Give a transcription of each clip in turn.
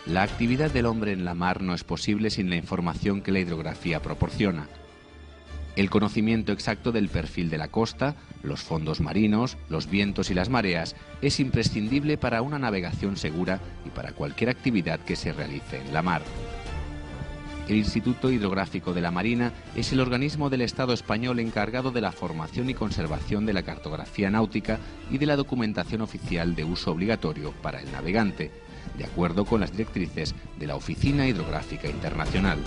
La actividad del hombre en la mar no es posible sin la información que la hidrografía proporciona. El conocimiento exacto del perfil de la costa, los fondos marinos, los vientos y las mareas es imprescindible para una navegación segura y para cualquier actividad que se realice en la mar. El Instituto Hidrográfico de la Marina es el organismo del Estado español encargado de la formación y conservación de la cartografía náutica y de la documentación oficial de uso obligatorio para el navegante, de acuerdo con las directrices de la Oficina Hidrográfica Internacional.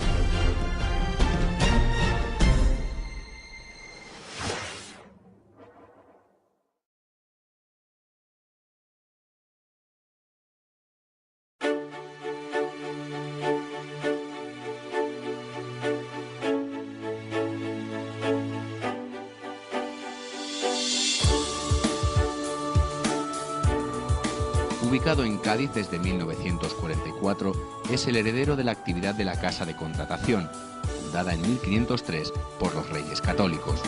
Ubicado en Cádiz desde 1944, es el heredero de la actividad de la Casa de Contratación, fundada en 1503 por los Reyes Católicos.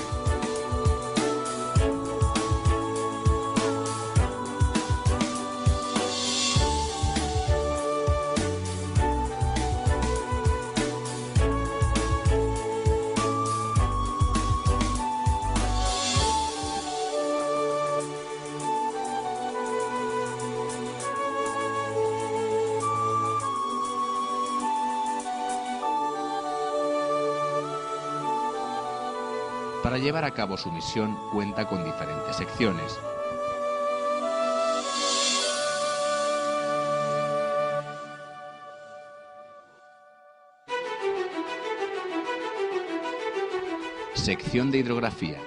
Para llevar a cabo su misión cuenta con diferentes secciones. Sección de hidrografía.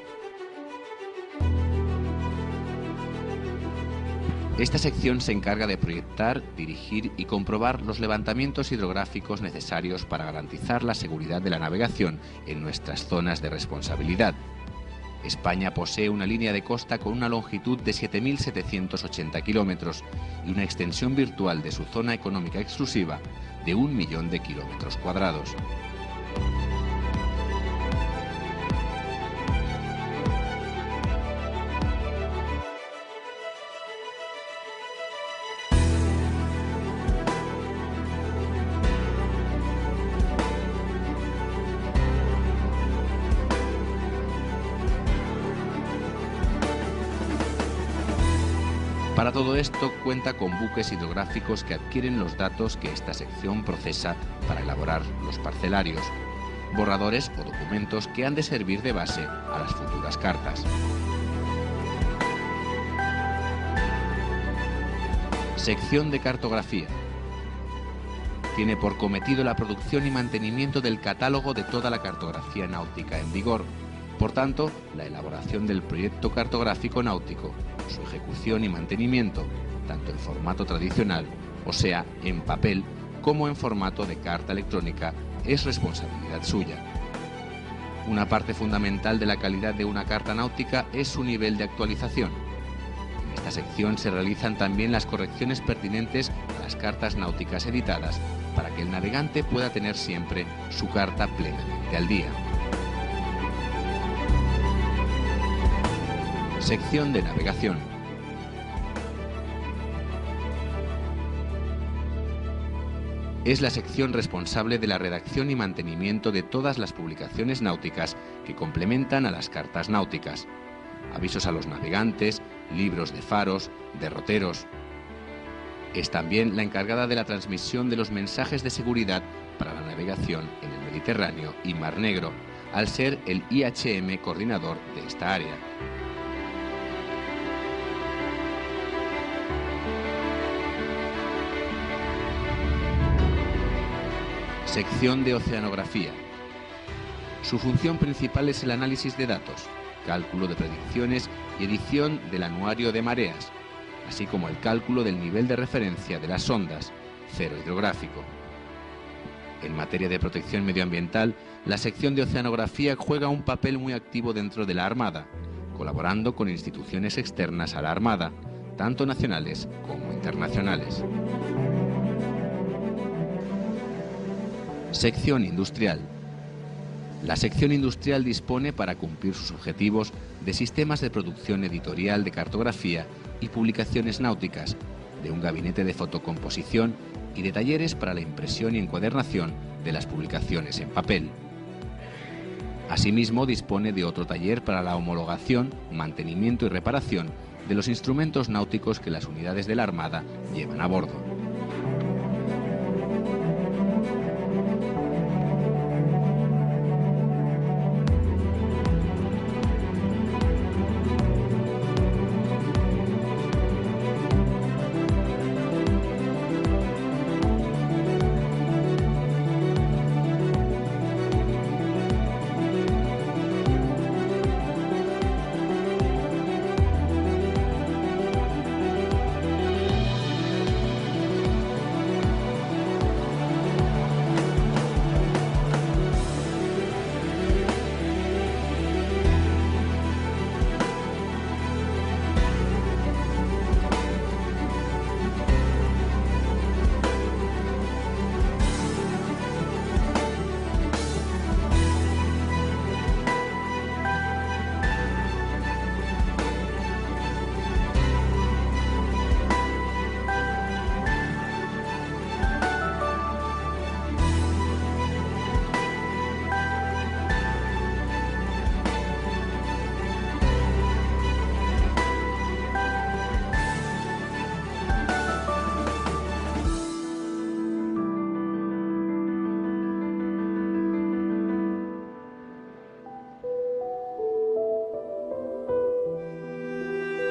Esta sección se encarga de proyectar, dirigir y comprobar los levantamientos hidrográficos necesarios para garantizar la seguridad de la navegación en nuestras zonas de responsabilidad. España posee una línea de costa con una longitud de 7.780 kilómetros y una extensión virtual de su zona económica exclusiva de 1 millón de kilómetros cuadrados. Para todo esto cuenta con buques hidrográficos que adquieren los datos que esta sección procesa para elaborar los parcelarios, borradores o documentos que han de servir de base a las futuras cartas. Sección de cartografía. Tiene por cometido la producción y mantenimiento del catálogo de toda la cartografía náutica en vigor. Por tanto, la elaboración del proyecto cartográfico náutico, su ejecución y mantenimiento, tanto en formato tradicional, o sea, en papel, como en formato de carta electrónica, es responsabilidad suya. Una parte fundamental de la calidad de una carta náutica es su nivel de actualización. En esta sección se realizan también las correcciones pertinentes a las cartas náuticas editadas, para que el navegante pueda tener siempre su carta plenamente al día. Sección de navegación. Es la sección responsable de la redacción y mantenimiento de todas las publicaciones náuticas que complementan a las cartas náuticas. Avisos a los navegantes, libros de faros, derroteros. Es también la encargada de la transmisión de los mensajes de seguridad para la navegación en el Mediterráneo y Mar Negro, al ser el IHM coordinador de esta área. Sección de oceanografía. Su función principal es el análisis de datos, cálculo de predicciones y edición del anuario de mareas, así como el cálculo del nivel de referencia de las sondas, cero hidrográfico. En materia de protección medioambiental, la sección de oceanografía juega un papel muy activo dentro de la Armada, colaborando con instituciones externas a la Armada, tanto nacionales como internacionales. Sección industrial. La sección industrial dispone, para cumplir sus objetivos, de sistemas de producción editorial de cartografía y publicaciones náuticas, de un gabinete de fotocomposición y de talleres para la impresión y encuadernación de las publicaciones en papel. Asimismo, dispone de otro taller para la homologación, mantenimiento y reparación de los instrumentos náuticos que las unidades de la Armada llevan a bordo.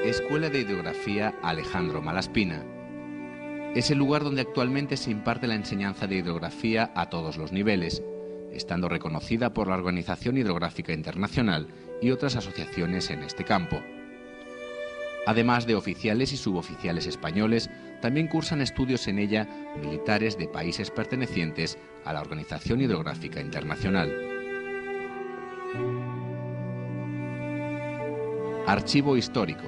Escuela de Hidrografía Alejandro Malaspina. Es el lugar donde actualmente se imparte la enseñanza de hidrografía a todos los niveles, estando reconocida por la Organización Hidrográfica Internacional y otras asociaciones en este campo. Además de oficiales y suboficiales españoles, también cursan estudios en ella militares de países pertenecientes a la Organización Hidrográfica Internacional. Archivo histórico.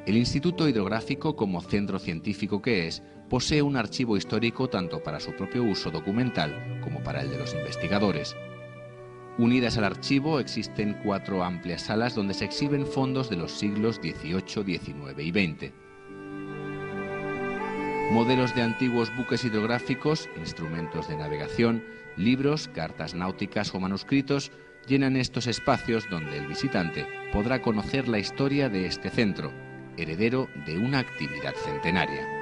El Instituto Hidrográfico, como centro científico que es, posee un archivo histórico tanto para su propio uso documental como para el de los investigadores. Unidas al archivo existen 4 amplias salas donde se exhiben fondos de los siglos XVIII, XIX y XX. Modelos de antiguos buques hidrográficos, instrumentos de navegación, libros, cartas náuticas o manuscritos llenan estos espacios donde el visitante podrá conocer la historia de este centro, heredero de una actividad centenaria.